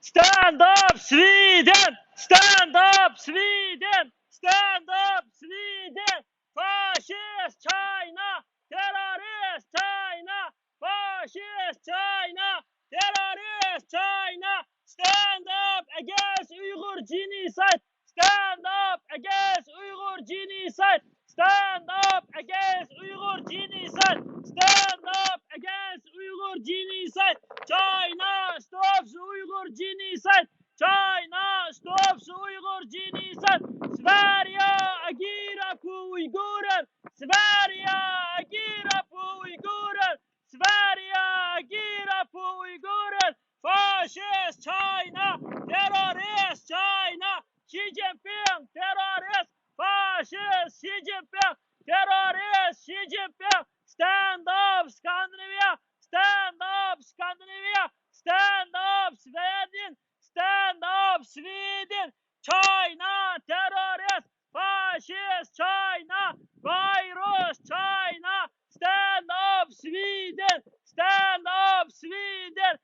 Stand up Sweden! Stand up Sweden! Stand up Sweden! Fascist China! Terrorist China! Fascist China! Terrorist China! Stand up against Uyghur genocide! Stand up against Uyghur genocide! Stand up against Uyghur genocide! Stand up against Uyghur genocide! China stops Uyghur genocide! China stops Uyghur genocide! Sverige agerar på uigurer! Sverige agerar på uigurer! Sverige agerar på uigurer! Fascist China! Terrorist China! Xi Jinping terrorist! Fascist Xi Jinping terrorist! Xi Jinping! Stand up Scandinavia! Stand up Scandinavia! Stand up Sweden! Stand up Sweden! China terrorist! Fascist China! Virus China! Stand up Sweden! Stand up Sweden!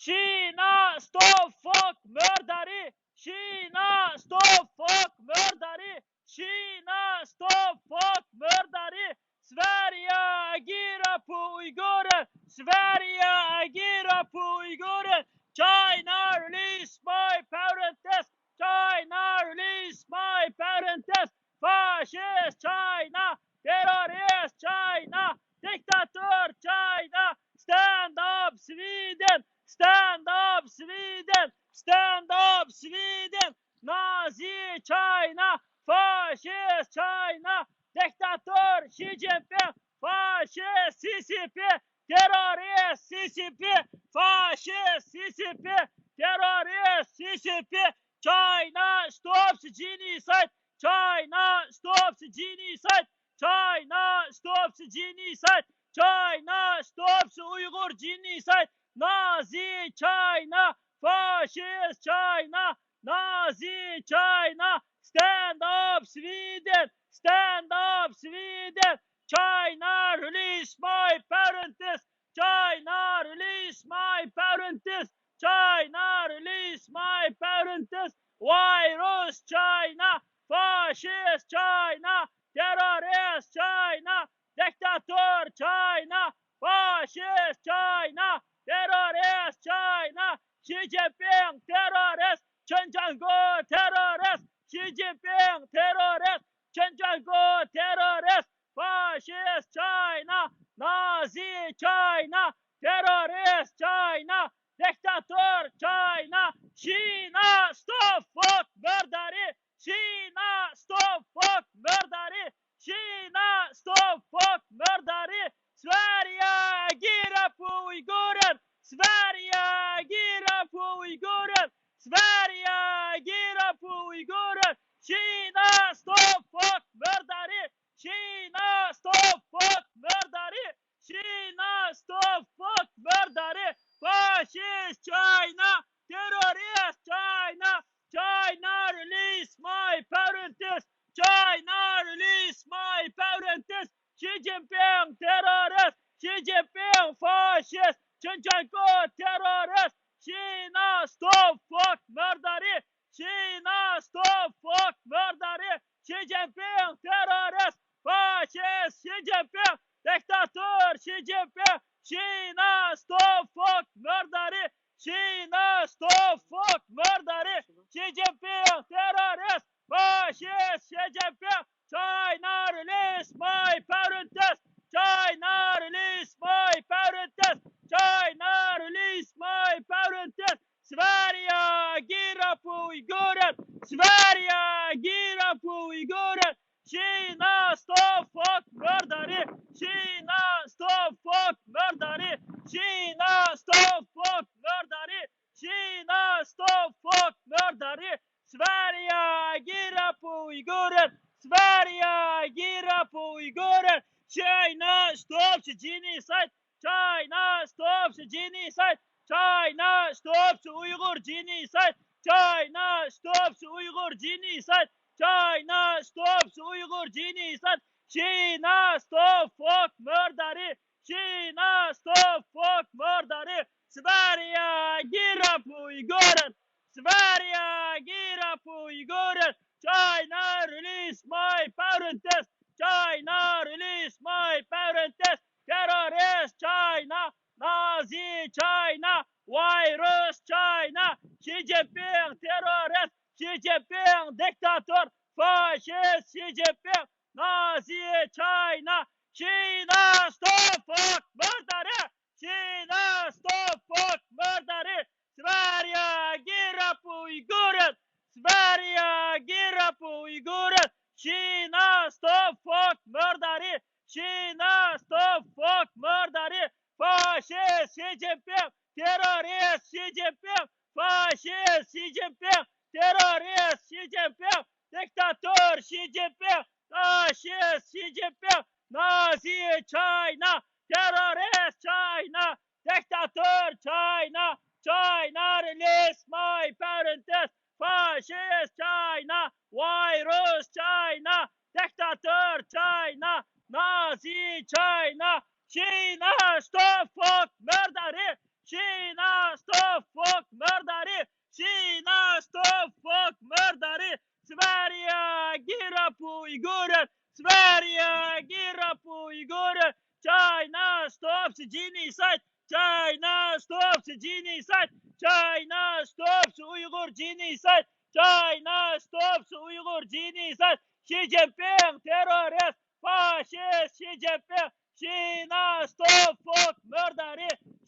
Kina stop fuck mörderi! Kina stop fuck mörderi! Kina stop fuck mörderi! Sverige agerar på uigurer! Sverige agerar på uigurer! China release my parents! China release my parents! Fascist China! Terrorist China! Diktator China! Stand up Sweden! Stand up Sweden! Stand up Sweden! Nazi China! Fascist China! Diktator Xi Jinping! Fascist CCP! Terrorist CCP! Fascist CCP! Terrorist CCP! China stops genocide! China stops genocide! China stops genocide! China stops Uyghur genocide! Nazi China! Fascist China! Nazi China! Stand up Sweden! Stand up Sweden! China release my parents! China release my parents! China release my parents! Virus China! Fascist China! Terrorist China! Diktator China! Fascist China! Terrorist China! Xi Jinping terrorist! Chen Jiangu terrorist! Xi Jinping terrorist! Chen Jiangu terrorist! Fascist China! Nazi China! Terrorist China! Diktator China! Kina stop fuck mörderi! Kina stop fuck mörderi! Kina stop fuck mörderi! Sverige agerar på uigurer! Sverige agerar på uigurer! Sverige agerar på uigurer! Kina stop fuck mörderi! Kina stop fuck mörderi! Kina stop fuck mörderi! Fascist China! Terrorist China! China release my parents! China release my parents! Xi Jinping terrorist! Xi Jinping fascist! Chen Jiangu terrorist! Kina stop fuck mörderi! Kina stop fuck mörderi! Xi Jinping terrorist! Fascist Xi Jinping! Diktator Xi Jinping! Kina stop fuck mörderi! Kina stop fuck mörderi! Xi Jinping terrorist! Fascist Xi Jinping! China release my parents! China release my parents! China release my parents! Sverige agerar på uigurer! Sverige agerar på uigurer! Kina stop fuck mörderi! Kina stop fuck mörderi! Kina stop fuck mörderi! Kina stop fuck mörderi! Sverige agerar på uigurer! Sverige agerar på uigurer! China stops genocide! China stops genocide! China stops Uyghur genocide! China stops Uyghur genocide! China stops Uyghur genocide! Kina stop fuck mörderi! Kina stop fuck mörderi! Sverige agerar på uigurer! China, virus China, Xi Jinping terrorist, Xi Jinping dictator, fascist Xi Jinping, Nazi China, Kina stop fuck murder, Kina stop fuck murder, Sverige gira på Uiguren, Sverige gira på Uiguren, Kina stop fuck murder, Kina stop fuck murder, fascist Xi Jinping, terrorist Xi Jinping, fascist Xi Jinping, terrorist Xi Jinping, diktator Xi Jinping, fascist Xi Jinping, Nazi China, terrorist China, dictator China, China release my parents, fascist China, virus China, dictator China, Nazi China, Kina stop fuck murder, Kina stop fuck murder, Kina stop fuck murder, Sverige gira på Uiguren, Sverige gira på Uiguren, China stops genocide, China stops genocide, China stops Uyghur genocide, China stops Uyghur genocide, Xi Jinping terrorist, fascist Xi Jinping, Kina stop fuck murder,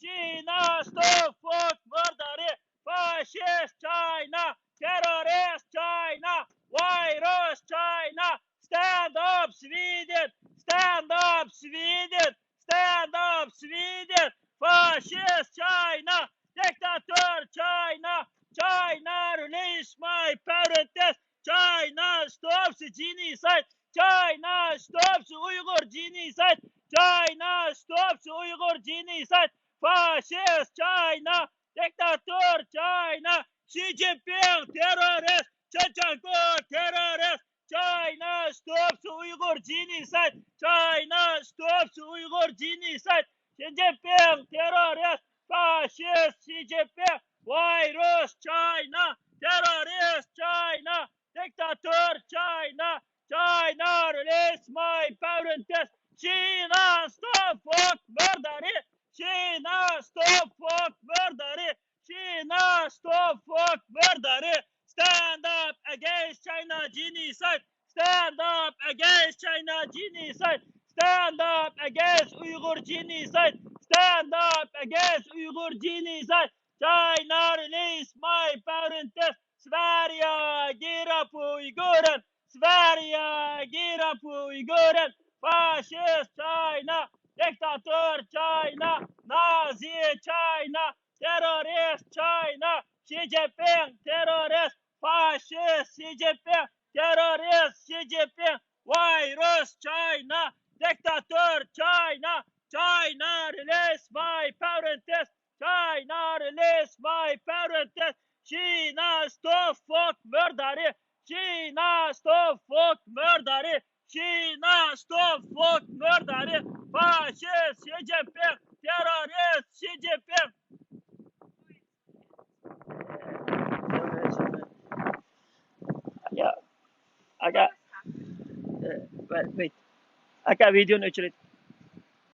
Kina stop fuck murder, fascist China, terrorist China, virus China, stand up Sweden, stand up Sweden, stand up Sweden, fascist China, dictator China, China release my parents, China stops genocide, China stops Uyghur genocide, China stops Uyghur genocide, fascist China, dictator China, Xi Jinping terrorist, Chechenko terrorist, China stops Uyghur genocide, China stops Uyghur genocide, Xi Jinping terrorist, fascist Xi Jinping, virus China, terrorist China, dictator China, China release my parents, China stop fuck murder, China stop fuck murder, China stop fuck murder, stand up against China genocide, stand up against China genocide, stand up against Uyghur genocide, stand up against Uyghur genocide, China release my parents, Sverige gira på Uiguren, Sverige gira på Uiguren, fascist China, dictator China, Nazi China, terrorist China, Xi Jinping terrorist, fascist Xi Jinping, terrorist Xi Jinping, virus China, dictator China, China release my parents, China release my parents, Kina stop fuck murder, Kina stop fuck murder, Kina stop fuck murder, fascist Xi Jinping, terrorist Xi Jinping. Yeah, I got, wait, I got video actually.